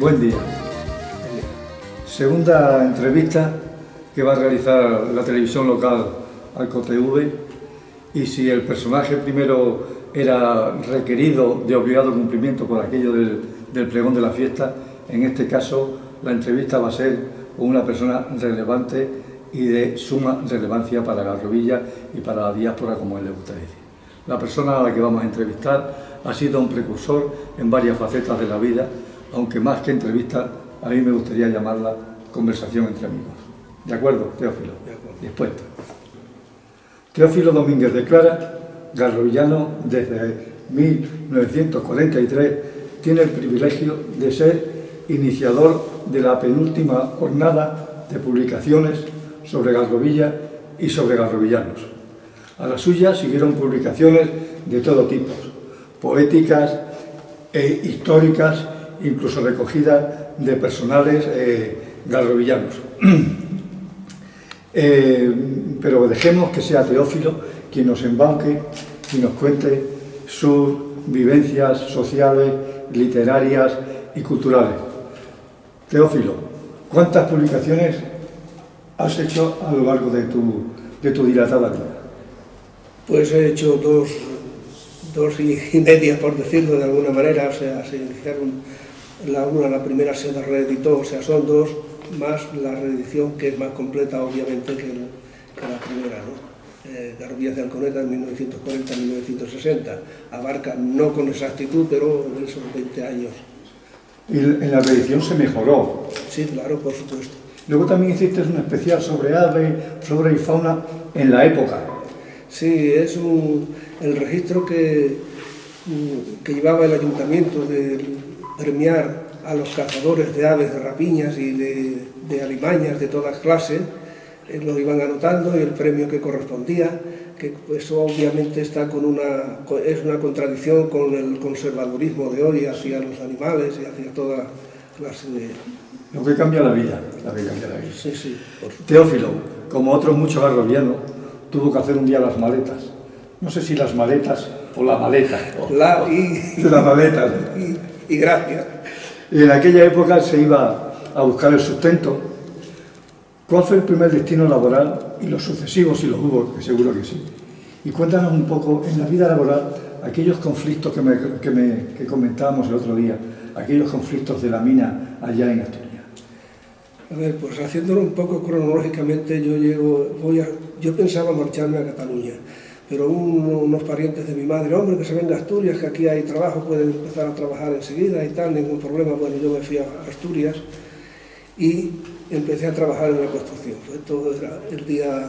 Buen día. Segunda entrevista que va a realizar la televisión local Alco TV, y si el personaje primero era requerido de obligado cumplimiento por aquello del pregón de la fiesta, en este caso la entrevista va a ser con una persona relevante y de suma relevancia para Garrovilla y para la diáspora, como él le gusta decir. La persona a la que vamos a entrevistar ha sido un precursor en varias facetas de la vida, aunque más que entrevista, a mí me gustaría llamarla conversación entre amigos. ¿De acuerdo, Teófilo? De acuerdo. Dispuesto. Teófilo Domínguez de Clara, garrovillano desde 1943, tiene el privilegio de ser iniciador de la penúltima jornada de publicaciones sobre Garrovilla y sobre garrovillanos. A la suya siguieron publicaciones de todo tipo, poéticas e históricas, incluso recogidas de personales garrovillanos. Pero dejemos que sea Teófilo quien nos embauque y nos cuente sus vivencias sociales, literarias y culturales. Teófilo, ¿cuántas publicaciones has hecho a lo largo de tu dilatada vida? Pues he hecho dos y media, por decirlo de alguna manera. O sea, se iniciaron la primera se reeditó, o sea, son dos, más la reedición, que es más completa obviamente que la primera, ¿no? Garrovillas de Alconeta en 1940-1960, abarca no con exactitud, pero esos 20 años. Y en la reedición se mejoró. Sí, claro, por supuesto. Luego también hiciste un especial sobre aves, flora y fauna en la época. Sí, es el registro que llevaba el ayuntamiento de premiar a los cazadores de aves de rapiñas y de alimañas de todas clases. Lo iban anotando y el premio que correspondía, que eso obviamente está es una contradicción con el conservadurismo de hoy hacia los animales y hacia toda clase de... Lo que cambia la vida, cambia la vida. Sí, sí, por supuesto. Teófilo, como otros muchos garrovianos, tuvo que hacer un día las maletas. No sé si las maletas o la maleta. Las maletas. Y gracias. Y en aquella época se iba a buscar el sustento. ¿Cuál fue el primer destino laboral y los sucesivos, si los hubo, que seguro que sí? Y cuéntanos un poco, en la vida laboral, aquellos conflictos que comentábamos el otro día, aquellos conflictos de la mina allá en Asturias. A ver, pues haciéndolo un poco cronológicamente, yo pensaba marcharme a Cataluña, pero unos parientes de mi madre, hombre, que se venga a Asturias, que aquí hay trabajo, puede empezar a trabajar enseguida y tal, ningún problema. Bueno, yo me fui a Asturias y empecé a trabajar en la construcción. Esto era el día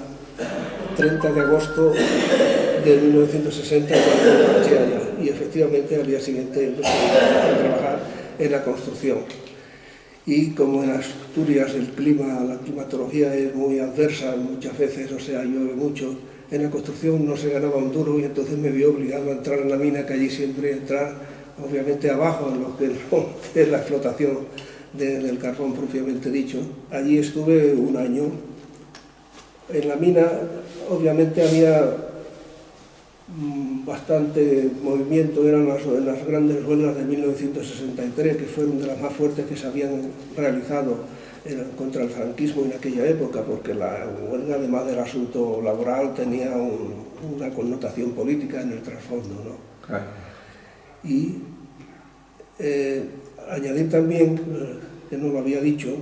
30 de agosto de 1960 cuando marché allá, y efectivamente al día siguiente empecé a trabajar en la construcción. Y como en Asturias la climatología es muy adversa muchas veces, o sea, llueve mucho, en la construcción no se ganaba un duro, y entonces me vi obligado a entrar en la mina, que allí siempre entrar obviamente abajo en lo que es la explotación del carbón propiamente dicho. Allí estuve un año. En la mina obviamente había bastante movimiento, eran las grandes huelgas de 1963, que fueron de las más fuertes que se habían realizado contra el franquismo en aquella época, porque la huelga, además del asunto laboral, tenía una connotación política en el trasfondo, ¿no? Claro. Y añadir también, que no lo había dicho,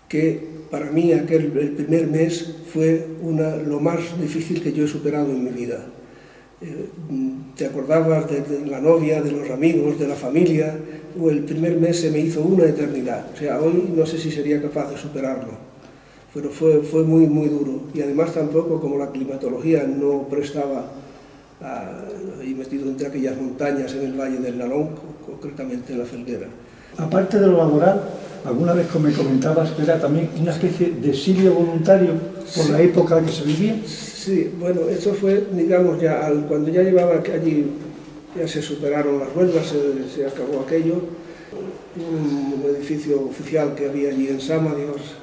que para mí el primer mes fue lo más difícil que yo he superado en mi vida. Te acordabas de la novia, de los amigos, de la familia. El primer mes se me hizo una eternidad. O sea, hoy no sé si sería capaz de superarlo, pero fue muy, muy duro. Y además tampoco, como la climatología no prestaba, ahí metido entre aquellas montañas en el Valle del Nalón, concretamente en la Felguera. Aparte de lo laboral, alguna vez me comentabas que era también una especie de exilio voluntario por la época que se vivía. Sí, bueno, eso fue, digamos, ya cuando ya llevaba allí, ya se superaron las huelgas, se acabó aquello. Un edificio oficial que había allí en Sámadios,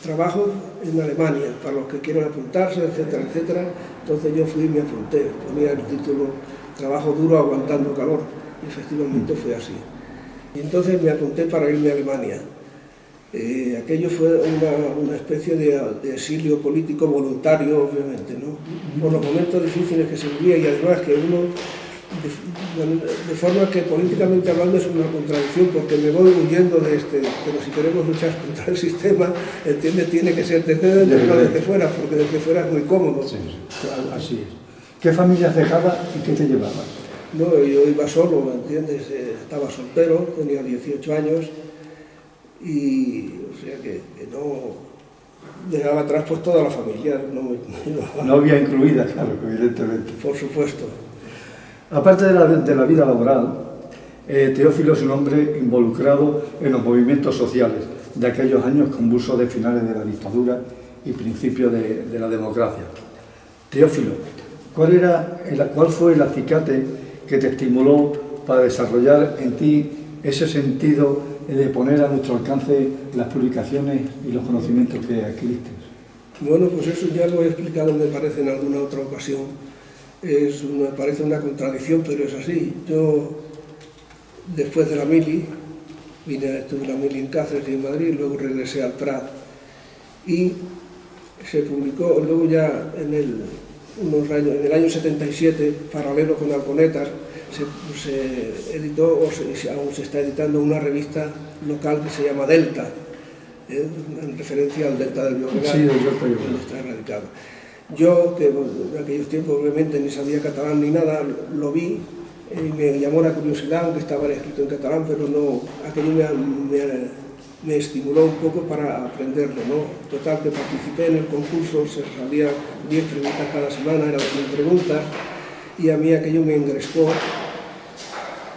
trabajo en Alemania, para los que quieran apuntarse, etcétera, etcétera. Entonces yo fui y me apunté, ponía el título Trabajo duro aguantando calor, y efectivamente fue así. Y entonces me apunté para irme a Alemania. Aquello fue una especie de exilio político voluntario, obviamente, ¿no? Por los momentos difíciles que se vivía, y además que uno, de forma que políticamente hablando es una contradicción, porque me voy huyendo de pero si queremos luchar contra el sistema, ¿entiendes? Tiene que ser desde dentro, no desde fuera, porque desde fuera es muy cómodo. Sí, así es. ¿Qué familias dejabas y qué te llevabas? No, yo iba solo, ¿me entiendes? Estaba soltero, tenía 18 años, y o sea que no dejaba atrás pues toda la familia. No había incluida, claro, evidentemente. Por supuesto. Aparte de la vida laboral, Teófilo es un hombre involucrado en los movimientos sociales de aquellos años convulsos de finales de la dictadura y principios de la democracia. Teófilo, ¿cuál fue el acicate que te estimuló para desarrollar en ti ese sentido de poner a nuestro alcance las publicaciones y los conocimientos que adquiriste? Bueno, pues eso ya lo he explicado, me parece, en alguna otra ocasión. Me parece una contradicción, pero es así. Yo, después de la mili, estuve en la mili en Cáceres y en Madrid, luego regresé al Prat, y se publicó, luego ya en el año 77, paralelo con Alconetas, se editó, aún se está editando, una revista local que se llama Delta, en referencia al Delta del Llobregat, sí, donde está radicado. Yo, que en aquellos tiempos obviamente ni sabía catalán ni nada, lo vi y me llamó la curiosidad, aunque estaba escrito en catalán, pero no, aquello me estimuló un poco para aprenderlo, ¿no? Total, que participé en el concurso, se salían 10 preguntas cada semana, eran 100 preguntas, y a mí aquello me engrescó,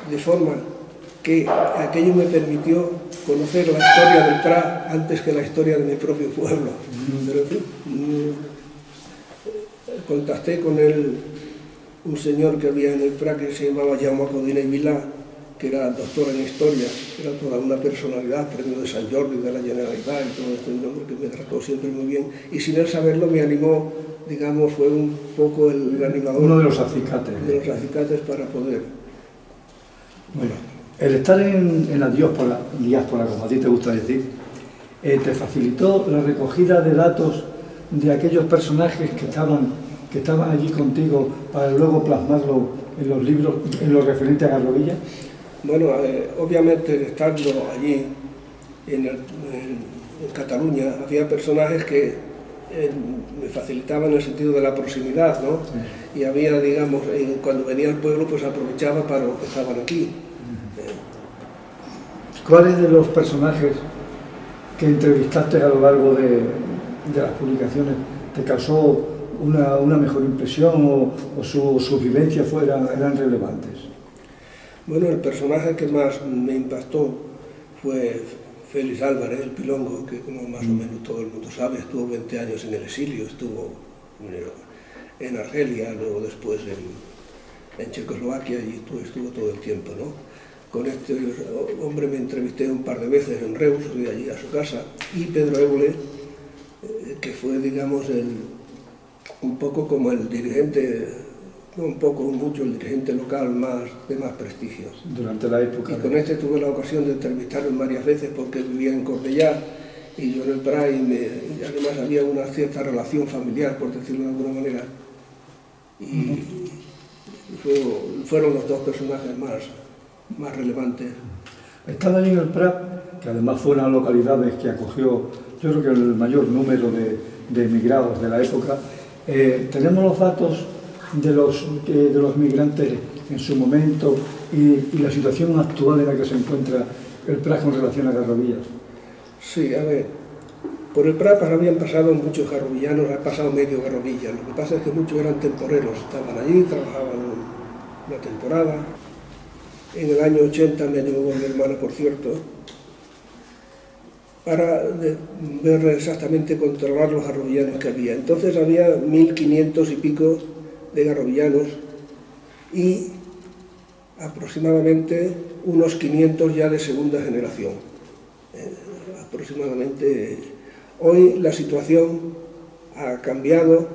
de forma que aquello me permitió conocer la historia del Prat antes que la historia de mi propio pueblo. Pero en fin, contacté con un señor que había en el Prat que se llamaba Jaume Codina y Vilà, que era doctor en historia, era toda una personalidad, premio de Sant Jordi, de la Generalitat y todo esto, un hombre que me trató siempre muy bien, y sin él saberlo me animó, digamos, fue un poco el animador. Uno de los acicates. De los acicates para poder. Bueno, el estar en la diáspora, como a ti te gusta decir, te facilitó la recogida de datos de aquellos personajes que estaban allí contigo para luego plasmarlo en los libros, en lo referente a Garrovilla. Bueno, obviamente estando allí en Cataluña había personajes que me facilitaban el sentido de la proximidad, ¿no? Sí. Y había, digamos, cuando venía al pueblo pues aprovechaba para los que estaban aquí. ¿Cuáles de los personajes que entrevistaste a lo largo de las publicaciones te causó una mejor impresión o sus vivencias eran relevantes? Bueno, el personaje que más me impactó fue Félix Álvarez, el Pilongo, que como más o menos todo el mundo sabe, estuvo 20 años en el exilio, estuvo en Argelia, luego después en Checoslovaquia, y estuvo todo el tiempo, ¿no? Con este hombre me entrevisté un par de veces en Reus, fui allí a su casa, y Pedro Évole, que fue, digamos, un poco como el dirigente, no un poco, mucho el dirigente local de más prestigio. Durante la época. Y con este tuve la ocasión de entrevistarlo varias veces porque él vivía en Cornellá y yo en el Prat, y además había una cierta relación familiar, por decirlo de alguna manera. Y fueron los dos personajes más relevantes. Estaba allí en el Prat, que además fueron localidades que acogió, yo creo que el mayor número de emigrados de la época. Tenemos los datos de los migrantes en su momento y la situación actual en la que se encuentra el Prat con relación a Garrovillas. Sí, a ver, por el Prat habían pasado muchos garrovillanos, ha pasado medio Garrovilla. Lo que pasa es que muchos eran temporeros, estaban allí, trabajaban una temporada. En el año 80 me llevó mi hermana, por cierto, para ver exactamente, controlar los garrovillanos que había. Entonces había 1500 y pico de garrovillanos y aproximadamente unos 500 ya de segunda generación. Aproximadamente. Hoy la situación ha cambiado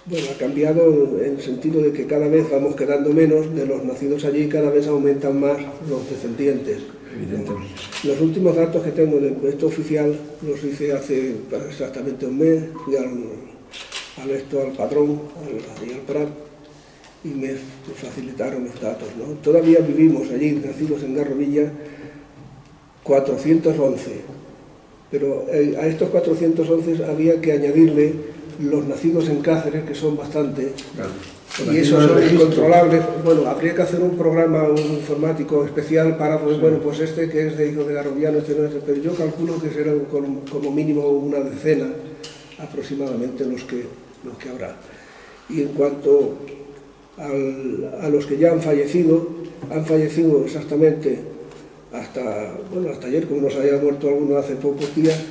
Bueno, ha cambiado en el sentido de que cada vez vamos quedando menos de los nacidos allí y cada vez aumentan más los descendientes. Evidentemente. Los últimos datos que tengo del encuesta oficial los hice hace exactamente un mes, fui al padrón, al Prat, y me facilitaron los datos, ¿no? Todavía vivimos allí, nacidos en Garrovilla, 411, pero a estos 411 había que añadirle los nacidos en Cáceres, que son bastantes, Claro. y esos son incontrolables. Bueno, habría que hacer un programa informático especial para, pues, bueno, pues este que es de hijo de Garroviano, este no es, pero yo calculo que serán como mínimo una decena aproximadamente los que habrá. Y en cuanto a los que ya han fallecido exactamente hasta ayer, como nos había muerto alguno hace pocos días,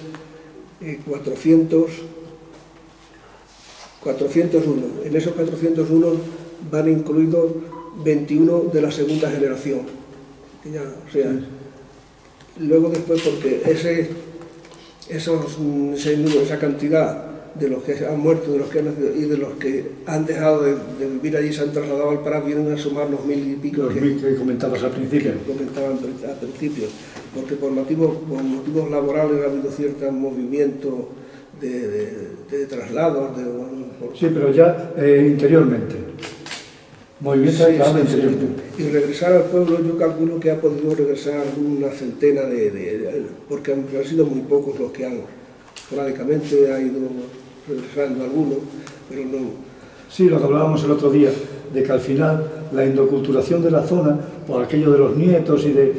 401. En esos 401 van incluidos 21 de la segunda generación. Luego después, porque esa cantidad de los que han muerto, de los que han nacido y de los que han dejado de vivir allí, se han trasladado al Prat, vienen a sumar los 1000 y pico los mil que comentabas al principio. Al principio, porque por motivos laborales ha habido cierto movimiento de traslados. Sí, pero ya interiormente. Movimiento de traslado interiormente. Y regresar al pueblo, yo calculo que ha podido regresar una centena porque han sido muy pocos los que han, esporádicamente ha ido regresando algunos, pero no. Sí, lo que hablábamos el otro día, de que al final la endoculturación de la zona, por aquello de los nietos y de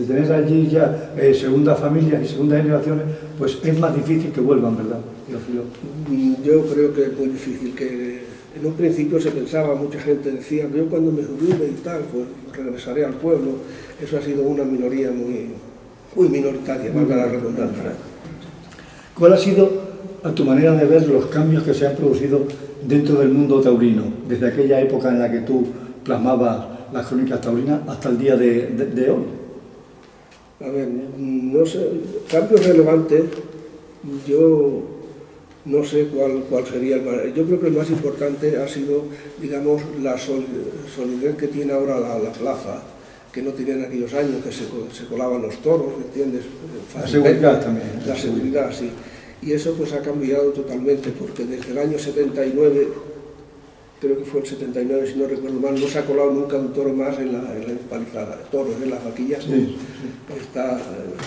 tener allí ya segundas familias y segundas generaciones, pues es más difícil que vuelvan, ¿verdad? Yo creo que es muy difícil, que en un principio se pensaba, mucha gente decía, yo cuando me jubile y tal, pues regresaré al pueblo. Eso ha sido una minoría muy minoritaria, valga la redundancia. ¿Cuál ha sido, a tu manera de ver, los cambios que se han producido dentro del mundo taurino, desde aquella época en la que tú plasmabas las crónicas taurinas hasta el día de hoy? A ver, no sé, cambios relevantes, yo no sé cuál sería el más. Yo creo que el más importante ha sido, digamos, la solidez que tiene ahora la plaza, que no tenía en aquellos años, que se colaban los toros, ¿me entiendes? La seguridad también. La seguridad, sí. Y eso pues ha cambiado totalmente, porque desde el año 79, creo que fue el 79 si no recuerdo mal, no se ha colado nunca un toro más en la empalizada. Toros en las vaquillas, sí.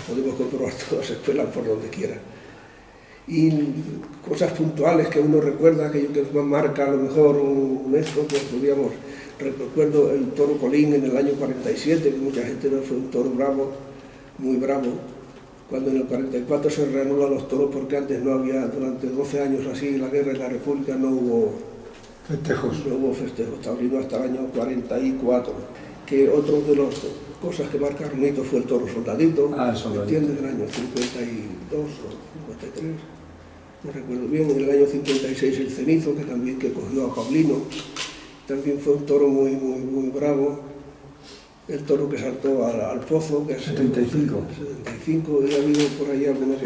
Podemos comprobar todas las escuelas por donde quiera. Y cosas puntuales que uno recuerda, que marca a lo mejor esto, pues podríamos. Recuerdo el toro Colín en el año 47, que mucha gente no fue un toro bravo, muy bravo, cuando en el 44 se reanudan los toros, porque antes no había, durante 12 años así, la guerra y la república no hubo festejos. No hubo festejos, taurino hasta el año 44. Que otro de las cosas que marcaron hito fue el toro Soldadito, ¿entiendes? Del año 52 o 53. No recuerdo bien. En el año 56 el Cenizo, que también cogió a Paulino, también fue un toro muy bravo. El toro que saltó al pozo, que es 75, y ha habido por ahí algunas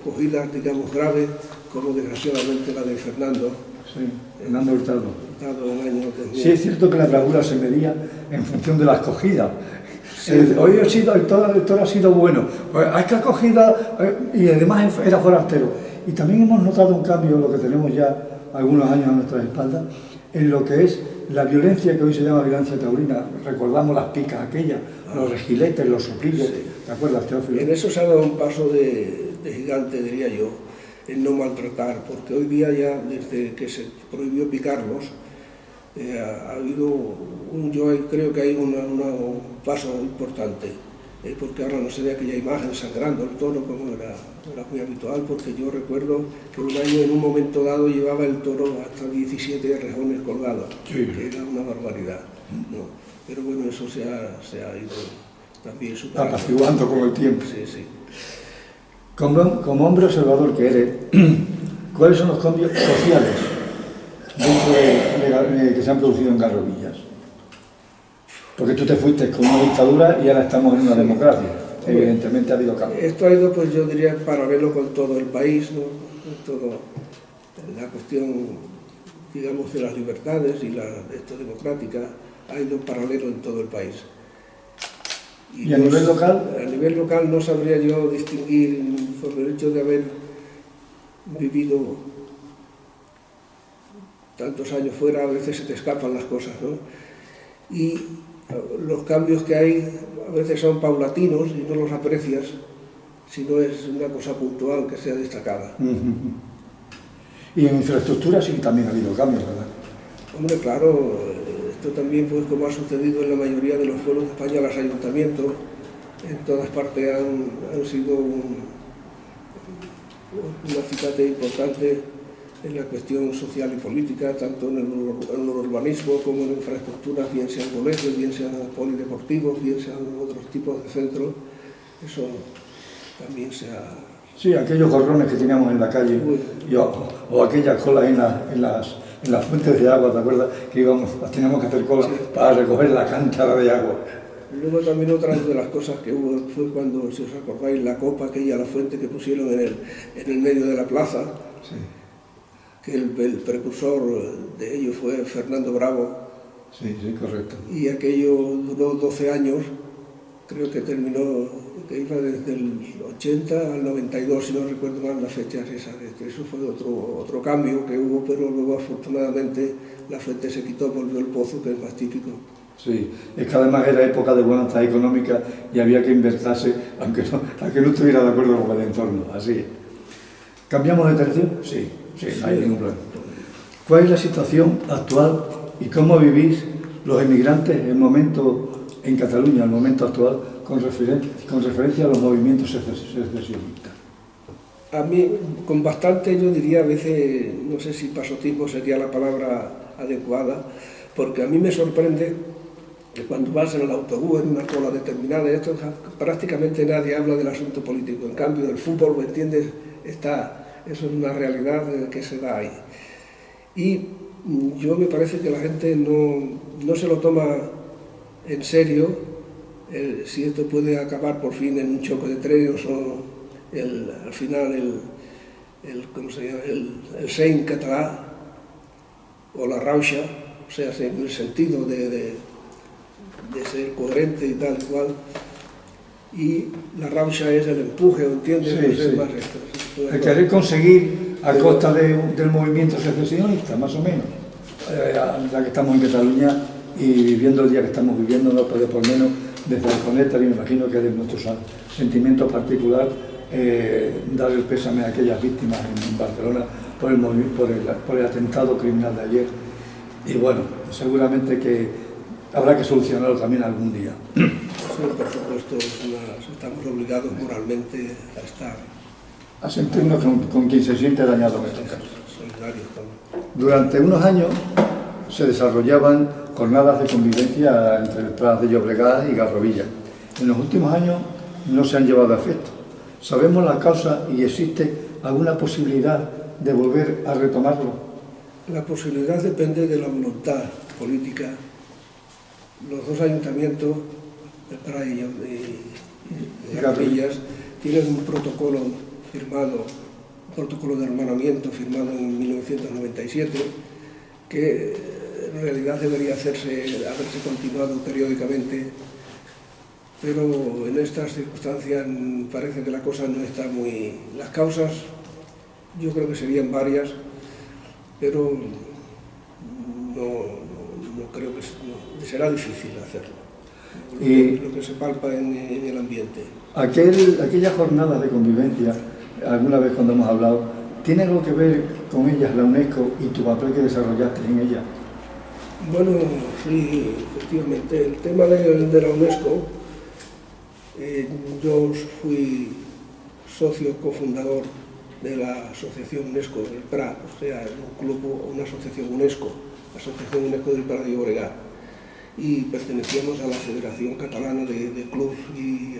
cogidas, digamos, graves, como desgraciadamente la de Fernando. Sí, Fernando Hurtado. En el año 2000. Sí, es cierto que la bravura se medía en función de las cogidas. Sí. Hoy el toro ha sido bueno, hay que acogida, y además era forastero. Y también hemos notado un cambio, lo que tenemos ya algunos años a nuestras espaldas, en lo que es la violencia que hoy se llama violencia taurina. Recordamos las picas aquellas, los regiletes, los soplillos, sí. ¿Te acuerdas, Teófilo? En eso se ha dado un paso de gigante, diría yo, en no maltratar, porque hoy día ya, desde que se prohibió picarlos, ha habido, yo creo que hay un paso importante, porque ahora no se ve aquella imagen sangrando el toro como era muy habitual, porque yo recuerdo que un año, en un momento dado, llevaba el toro hasta 17 rejones colgados, sí. Que era una barbaridad, ¿no? Pero bueno, eso se ha ido también superando. Apaciguando con el tiempo. Sí, sí. Como hombre observador que eres, ¿cuáles son los cambios sociales que se han producido en Garrovillas? Porque tú te fuiste con una dictadura y ahora estamos en una democracia. Evidentemente ha habido cambios. Esto ha ido, pues yo diría, paralelo con todo el país, ¿no? Todo, la cuestión digamos, de las libertades y la democrática ha ido paralelo en todo el país. ¿Y a nivel local? A nivel local no sabría yo distinguir, por el hecho de haber vivido tantos años fuera, a veces se te escapan las cosas, ¿no? Y los cambios que hay a veces son paulatinos y no los aprecias si no es una cosa puntual que sea destacada. Y en infraestructura sí que también ha habido cambios, ¿verdad? Hombre, claro, esto también, pues, como ha sucedido en la mayoría de los pueblos de España, los ayuntamientos en todas partes han sido un acicate importante en la cuestión social y política, tanto en el urbanismo como en infraestructuras, bien sean colegios, bien sean polideportivos, bien sean otros tipos de centros. Eso también se ha... Sí, aquellos gorrones que teníamos en la calle, o aquellas colas en las fuentes de agua, ¿te acuerdas? Que teníamos que hacer colas para recoger la cántara de agua. Luego también otra de las cosas que hubo fue cuando, si os acordáis, la copa aquella, la fuente que pusieron en el medio de la plaza, sí. Que el precursor de ello fue Fernando Bravo. Sí, sí, correcto. Y aquello duró 12 años, creo que terminó, que iba desde el 80 al 92, si no recuerdo mal las fechas esas. Eso fue otro cambio que hubo, pero luego afortunadamente la fuente se quitó, volvió el pozo, que es más típico. Sí, es que además era época de bonanza económica y había que invertirse, aunque no estuviera de acuerdo con el entorno, así. ¿Cambiamos de tercio? Sí, no hay ningún problema. ¿Cuál es la situación actual y cómo vivís los emigrantes en Cataluña, el momento actual, con referencia a los movimientos secesionistas? A mí, con bastante, yo diría a veces, no sé si pasotismo sería la palabra adecuada, porque a mí me sorprende que cuando vas en el autobús, en una cola determinada, esto prácticamente nadie habla del asunto político. En cambio, del fútbol, ¿me entiendes? Eso es una realidad que se da ahí. Y yo me parece que la gente no se lo toma en serio si esto puede acabar por fin en un choque de trenes o al final ¿cómo se llama? El Sein català o la Rauxa, o sea, en el sentido de ser coherente y tal y cual. Y la Rauxa es el empuje, ¿entiendes? Sí, sí. Más esto. El querer conseguir a costa del movimiento secesionista, más o menos. Ya que estamos en Cataluña y viviendo el día que estamos viviendo, no puede por menos desde el Conectar, y me imagino que de nuestros sentimientos particulares, dar el pésame a aquellas víctimas en Barcelona por el atentado criminal de ayer. Y bueno, seguramente que habrá que solucionarlo también algún día. Sí, por supuesto, estamos obligados moralmente a estar... A sentirnos con quien se siente dañado en estos casos. Solidarios también. Durante unos años se desarrollaban jornadas de convivencia entre el Prat de Llobregat y Garrovilla. En los últimos años no se han llevado a efecto. ¿Sabemos la causa y existe alguna posibilidad de volver a retomarlo? La posibilidad depende de la voluntad política. Los dos ayuntamientos, el Prat y Garrovillas, tienen un protocolo firmado, un protocolo de hermanamiento firmado en 1997, que en realidad debería haberse continuado periódicamente, pero en estas circunstancias parece que la cosa no está muy... Las causas yo creo que serían varias, pero no creo que será difícil hacerlo. Lo que se palpa en el ambiente. Aquellas jornadas de convivencia, alguna vez cuando hemos hablado, ¿tiene algo que ver con ellas la UNESCO y tu papel que desarrollaste en ella? Bueno, sí, efectivamente. El tema de la UNESCO, yo fui socio cofundador de la Asociación UNESCO del Prat, o sea, un club, una asociación UNESCO, la Asociación UNESCO del Prat de Llobregat, y pertenecíamos a la Federación Catalana de Clubs y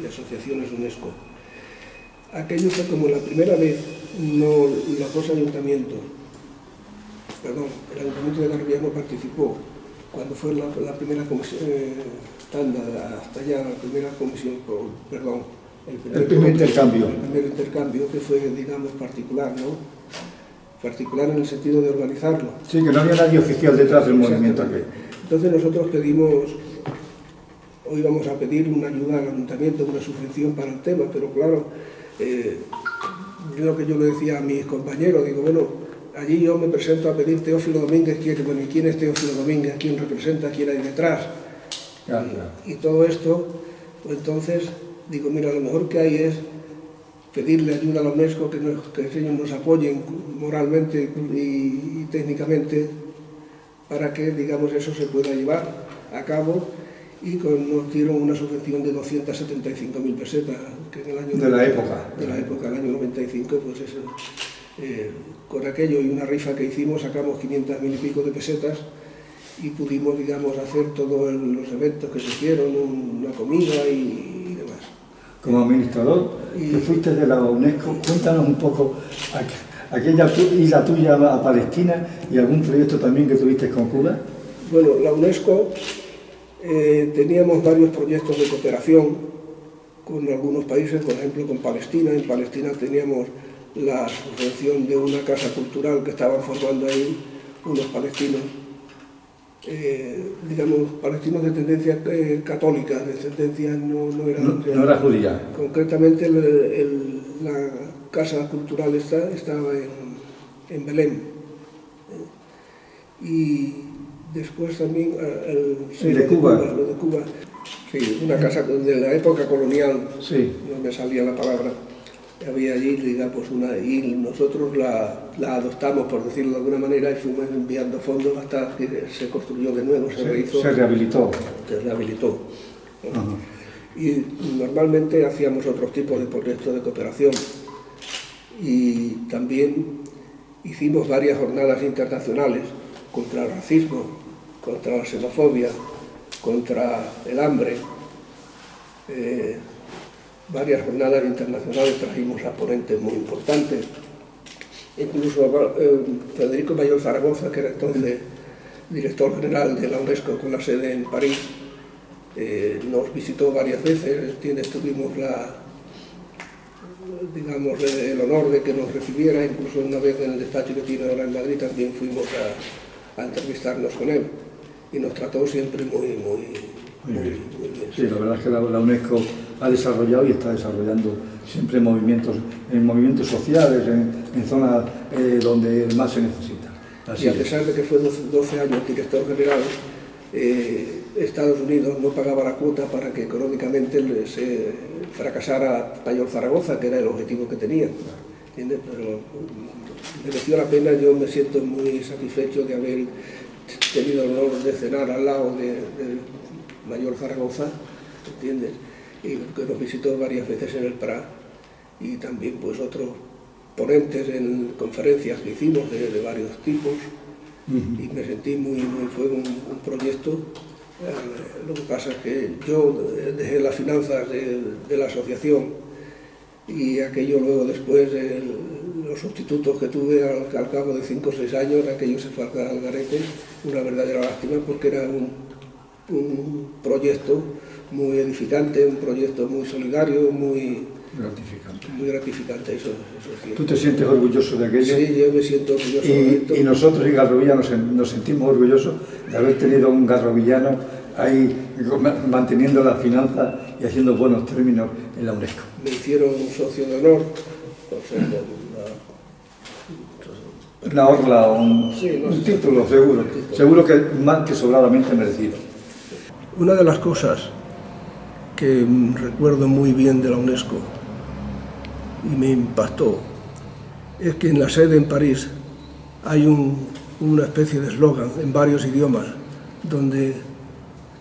Asociaciones UNESCO. Aquello fue como la primera vez, los dos ayuntamientos, el Ayuntamiento de Garrovilla no participó cuando fue la primera comisión, hasta ya la primera comisión, el primer intercambio, que fue, digamos, particular, ¿no? particular en el sentido de organizarlo. Sí, que no había nadie oficial detrás del movimiento aquel. Entonces nosotros hoy vamos a pedir una ayuda al ayuntamiento, una subvención para el tema, pero claro, lo que yo le decía a mis compañeros, digo, bueno, allí yo me presento a pedir Teófilo Domínguez, bueno, ¿y quién es Teófilo Domínguez? ¿Quién representa? ¿Quién hay detrás? Claro. Y todo esto, pues entonces digo, mira, lo mejor que hay es pedirle ayuda a la UNESCO, que ellos nos apoyen moralmente y técnicamente para que, digamos, eso se pueda llevar a cabo, y nos dieron una subvención de 275.000 pesetas, que en el año... De la época. De la época, el año 95, pues eso. Con aquello y una rifa que hicimos sacamos 500.000 y pico de pesetas y pudimos, digamos, hacer todos los eventos que se hicieron, una comida y demás. Como administrador, que fuiste de la UNESCO, cuéntanos un poco aquella isla tuya a Palestina y algún proyecto también que tuviste con Cuba. Bueno, la UNESCO teníamos varios proyectos de cooperación con algunos países, por ejemplo con Palestina. En Palestina teníamos la subvención de una casa cultural que estaban formando ahí unos palestinos, digamos, palestinos de tendencia católica, de tendencia no era judía. Concretamente la casa cultural estaba en Belén. Y después también lo de Cuba, sí, una casa de la época colonial, sí. No me salía la palabra. Había allí, digamos, y nosotros la adoptamos, por decirlo de alguna manera, y fuimos enviando fondos hasta que se construyó de nuevo, se rehabilitó. Se rehabilitó. Uh-huh. Y normalmente hacíamos otros tipos de proyectos de cooperación. Y también hicimos varias jornadas internacionales contra el racismo, contra la xenofobia, contra el hambre. Varias jornadas internacionales trajimos a ponentes muy importantes. Incluso Federico Mayor Zaragoza, que era entonces director general de la UNESCO con la sede en París, nos visitó varias veces. Tuvimos el honor de que nos recibiera, incluso una vez en el despacho que tiene ahora en Madrid también fuimos a entrevistarnos con él, y nos trató siempre muy bien. Sí, la verdad es que la UNESCO ha desarrollado y está desarrollando siempre movimientos sociales en zonas donde más se necesita. Y a pesar de que fue 12 años director general, Estados Unidos no pagaba la cuota para que económicamente se fracasara Mayor Zaragoza, que era el objetivo que tenía. ¿Entiendes? Pero mereció la pena. Yo me siento muy satisfecho de haber tenido el honor de cenar al lado de Mayor Zaragoza, ¿entiendes? Y que nos visitó varias veces en el Prat, y también pues otros ponentes en conferencias que hicimos de varios tipos. Y me sentí fue un proyecto. Lo que pasa es que yo dejé las finanzas de la asociación, y aquello luego después, los sustitutos que tuve al cabo de 5 o 6 años, aquello se fue al garete. Una verdadera lástima, porque era un proyecto muy edificante, un proyecto muy solidario, muy gratificante. Eso sí. ¿Tú te sientes orgulloso de aquello? Sí, yo me siento orgulloso de esto. Y nosotros en Garrovilla nos sentimos orgullosos de haber tenido un garrovillano ahí manteniendo las finanzas y haciendo buenos términos en la UNESCO. Me hicieron un socio de honor, una orla o un título, seguro que más que sobradamente merecido. Una de las cosas que recuerdo muy bien de la UNESCO y me impactó es que en la sede en París hay una especie de eslogan en varios idiomas donde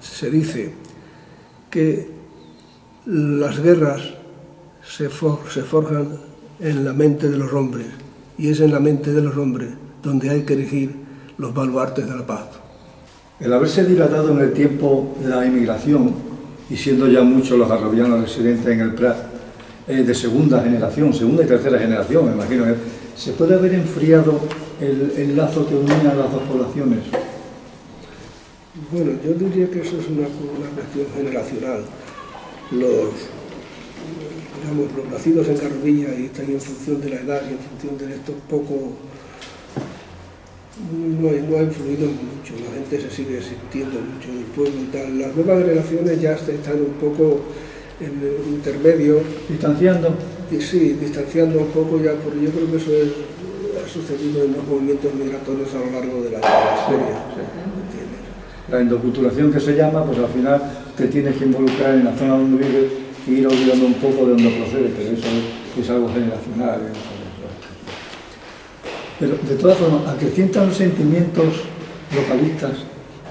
se dice que las guerras se forjan en la mente de los hombres, y es en la mente de los hombres donde hay que erigir los baluartes de la paz. El haberse dilatado en el tiempo la inmigración, y siendo ya muchos los garrovillanos residentes en el Prat, de segunda y tercera generación, me imagino, ¿se puede haber enfriado el lazo que unía a las dos poblaciones? Bueno, yo diría que eso es una cuestión generacional. Los nacidos en Garrovilla, y están en función de la edad y en función de estos no ha influido mucho, la gente se sigue sintiendo mucho en el pueblo y tal. Las nuevas generaciones ya están un poco en el intermedio. ¿Distanciando? Y sí, distanciando un poco ya, porque yo creo que eso ha sucedido en los movimientos migratorios a lo largo de la historia. La endoculturación que se llama, pues al final te tienes que involucrar en la zona donde vives y ir olvidando un poco de dónde procede, pero eso es algo generacional. Pero de todas formas, acrecientan los sentimientos localistas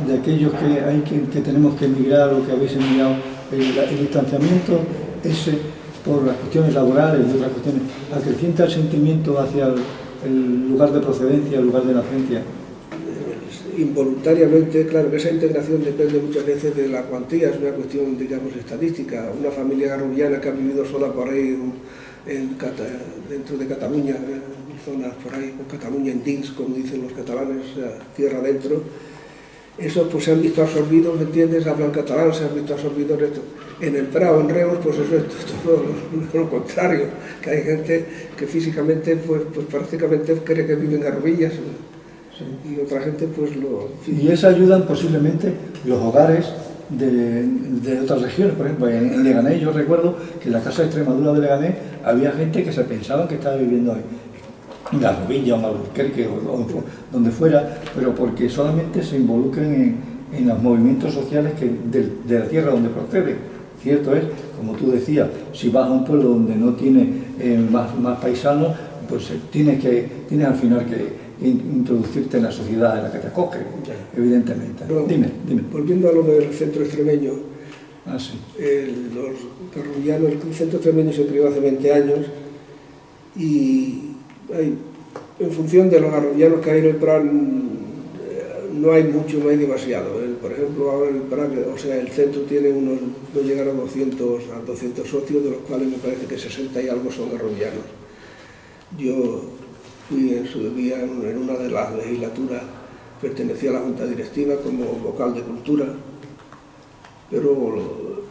de aquellos que tenemos que emigrar o que habéis emigrado, el distanciamiento ese por las cuestiones laborales y otras cuestiones, acrecienta el sentimiento hacia el lugar de procedencia, el lugar de nacencia. Involuntariamente, claro que esa integración depende muchas veces de la cuantía, es una cuestión, digamos, estadística. Una familia garrullana que ha vivido sola por ahí dentro de Cataluña, zonas por ahí, con Cataluña en dins, como dicen los catalanes, o sea, tierra adentro, esos pues se han visto absorbidos, ¿me entiendes? Hablan catalán, se han visto absorbidos en esto. En el Prado, en Reus, pues eso es todo lo contrario, que hay gente que físicamente, pues prácticamente cree que vive en Garrubillas, sí. Y otra gente, pues Y eso ayudan posiblemente los hogares de otras regiones. Por ejemplo, en Leganés yo recuerdo que en la Casa de Extremadura de Leganés había gente que se pensaba que estaba viviendo ahí, en Garrobilla o en Albuquerque o donde fuera, pero porque solamente se involucren en los movimientos sociales de la tierra donde procede. Cierto es, como tú decías, si vas a un pueblo donde no tiene más paisanos, pues tienes al final que introducirte en la sociedad en la que te acoge, evidentemente. Pero, dime. Volviendo a lo del centro extremeño, Sí. Los garrullanos, el centro extremeño se creó hace 20 años y en función de los garrullanos que hay en el Prat, no hay mucho, no hay demasiado. Por ejemplo, ahora el Prat, o sea, el centro tiene no llegar a 200 socios, de los cuales me parece que 60 y algo son garrullanos. Yo fui en su día, en una de las legislaturas, pertenecía a la Junta Directiva como vocal de Cultura, pero,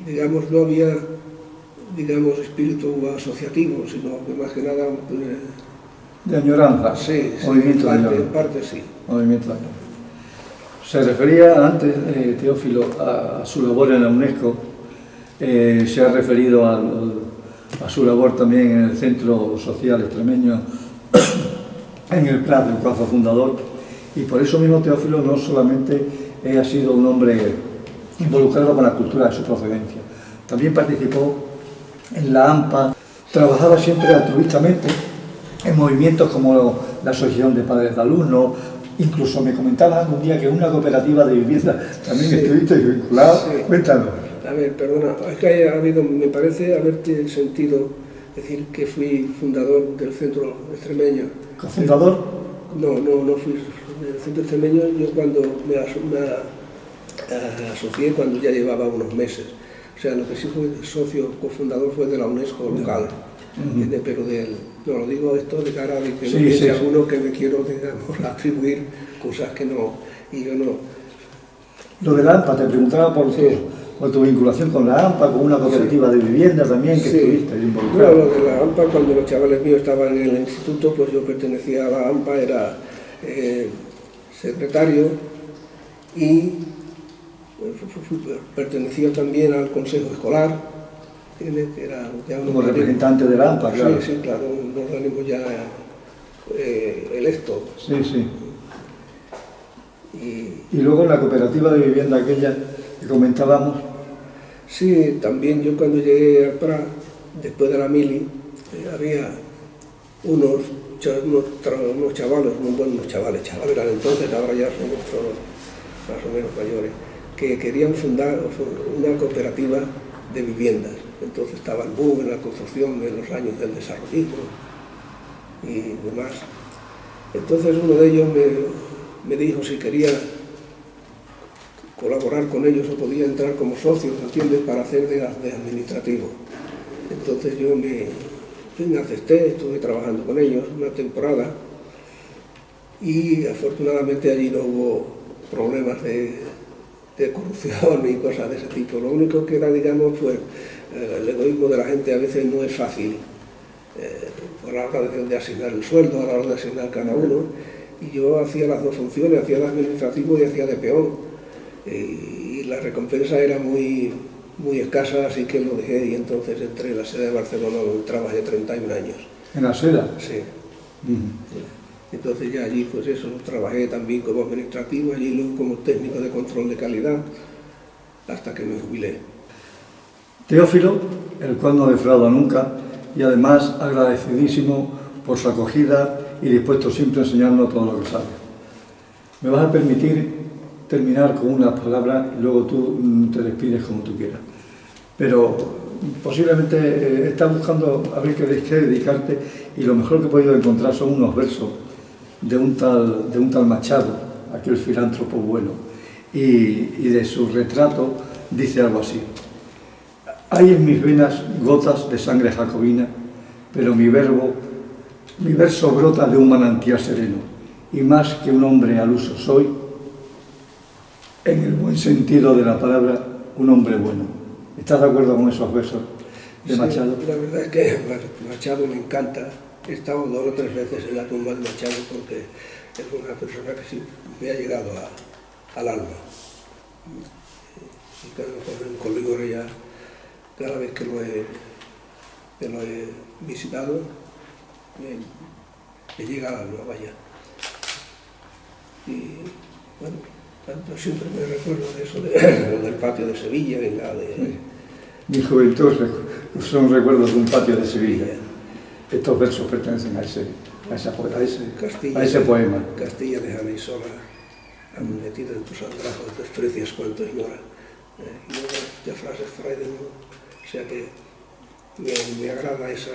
digamos, no había, digamos, espíritu asociativo, sino que más que nada... de añoranza. Sí, movimiento de añoranza. En parte sí. Movimiento de añoranza. Se refería antes, Teófilo, a su labor en la UNESCO, se ha referido a su labor también en el Centro Social Extremeño, en el Prat, el plazo fundador, y por eso mismo Teófilo no solamente ha sido un hombre involucrado con la cultura de su procedencia, también participó en la AMPA, trabajaba siempre altruistamente en movimientos como la Asociación de Padres de Alumnos, incluso me comentaban un día que una cooperativa de vivienda también sí. Estuviste vinculado. Sí. Cuéntanos. A ver, perdona, es que ha habido, me parece haberte sentido decir que fui fundador del centro extremeño. ¿Cofundador? No fui del centro extremeño, yo cuando me asocié cuando ya llevaba unos meses. O sea, lo que sí fue socio, cofundador fue de la UNESCO local. Pero no lo digo esto de cara de que no piense alguno que me quiero, digamos, atribuir cosas que no, y yo no. Lo de la AMPA, te preguntaba por tu vinculación con la AMPA, con una cooperativa de vivienda también que estuviste involucrado. Bueno, lo de la AMPA, cuando los chavales míos estaban en el instituto, pues yo pertenecía a la AMPA, era secretario y pertenecía también al consejo escolar. Que era ya como representante de la AMPA, claro. Sí, claro, un organismo ya electo. Sí. Y luego en la cooperativa de vivienda aquella que comentábamos. Sí, también yo cuando llegué al Prat, después de la mili, había unos chavales, muy buenos chavales eran entonces, ahora ya son más o menos mayores, que querían fundar una cooperativa de viviendas. Entonces estaba el boom en la construcción de los años del desarrollo y demás. Entonces uno de ellos me dijo si quería colaborar con ellos o podía entrar como socio, ¿entiendes?, para hacer de administrativo. Entonces yo me acepté, estuve trabajando con ellos una temporada y afortunadamente allí no hubo problemas de corrupción y cosas de ese tipo. Lo único que era, digamos, pues el egoísmo de la gente a veces no es fácil a la hora de asignar el sueldo, a la hora de asignar cada uno, Y yo hacía las dos funciones, hacía de administrativo y hacía de peón. Y la recompensa era muy escasa, así que lo dejé y entonces entré en la sede de Barcelona, donde trabajé 31 años. ¿En la seda? Sí. Entonces ya allí, pues eso, trabajé también como administrativo, allí luego como técnico de control de calidad, hasta que me jubilé. Teófilo, el cual no defrauda nunca, y además agradecidísimo por su acogida y dispuesto siempre a enseñarnos todo lo que sabe. Me vas a permitir terminar con unas palabras y luego tú te despides como tú quieras. Pero posiblemente estás buscando a ver qué dedicarte y lo mejor que he podido encontrar son unos versos de un tal Machado, aquel filántropo bueno, y de su retrato dice algo así: hay en mis venas gotas de sangre jacobina, pero mi verso brota de un manantial sereno, y más que un hombre al uso soy, en el buen sentido de la palabra, un hombre bueno. ¿Estás de acuerdo con esos versos de Machado? Sí, la verdad es que Machado me encanta. He estado 2 o 3 veces en la tumba de Machado porque es una persona que sí me ha llegado al alma. Y claro, con rigor ya, cada vez que lo he visitado, me llega al alma, vaya. Y bueno, tanto siempre me recuerdo de eso, del patio de Sevilla, Sí. Mi juventud son recuerdos de un patio de Sevilla. Estos versos pertenecen a ese poema. Castilla lejana y sola, han metido en tus andrajos, desprecias cuanto ignora. Y luego ya frases Freude, o sea que me agrada esa...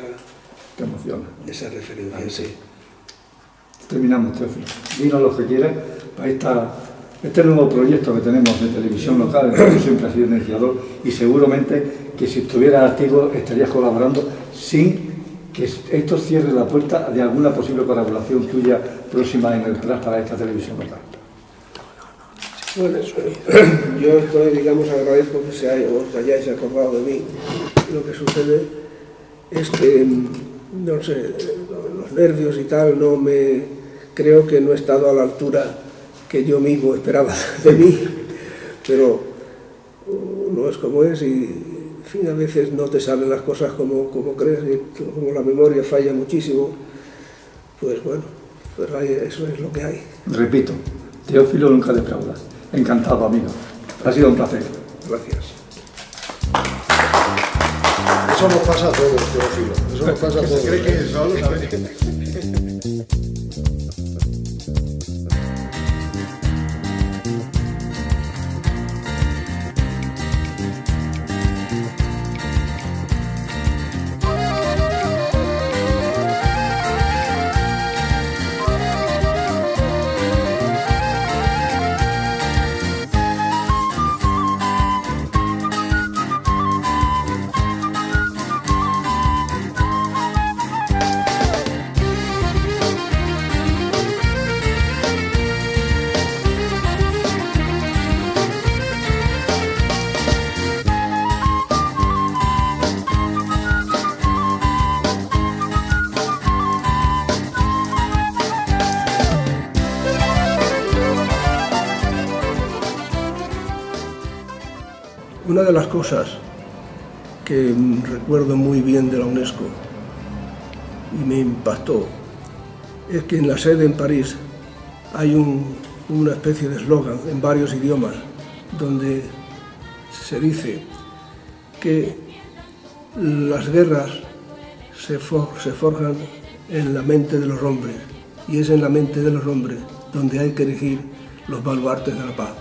Te emociona. Esa referencia, sí. Terminamos, Teófilo. Dinos lo que quieras para este nuevo proyecto que tenemos de televisión local, en el que siempre has sido iniciador, y seguramente que si estuvieras activo estarías colaborando sin que esto cierre la puerta de alguna posible colaboración tuya próxima en el PRAS para esta televisión local. Bueno, yo estoy, digamos, agradezco que os hayáis acordado de mí. Lo que sucede es que, no sé, los nervios y tal, creo que no he estado a la altura que yo mismo esperaba de mí, pero no es como es y, en fin, a veces no te salen las cosas como crees y como la memoria falla muchísimo, pues bueno, pues eso es lo que hay. Repito, Teófilo nunca defrauda. Encantado, amigo. Ha sido un placer. Gracias. Eso nos pasa a todos, Teófilo. Eso nos pasa a todos. Se cree que es solo, ¿sabes? Una de las cosas que recuerdo muy bien de la UNESCO y me impactó es que en la sede en París hay una especie de eslogan en varios idiomas donde se dice que las guerras se forjan en la mente de los hombres y es en la mente de los hombres donde hay que erigir los baluartes de la paz.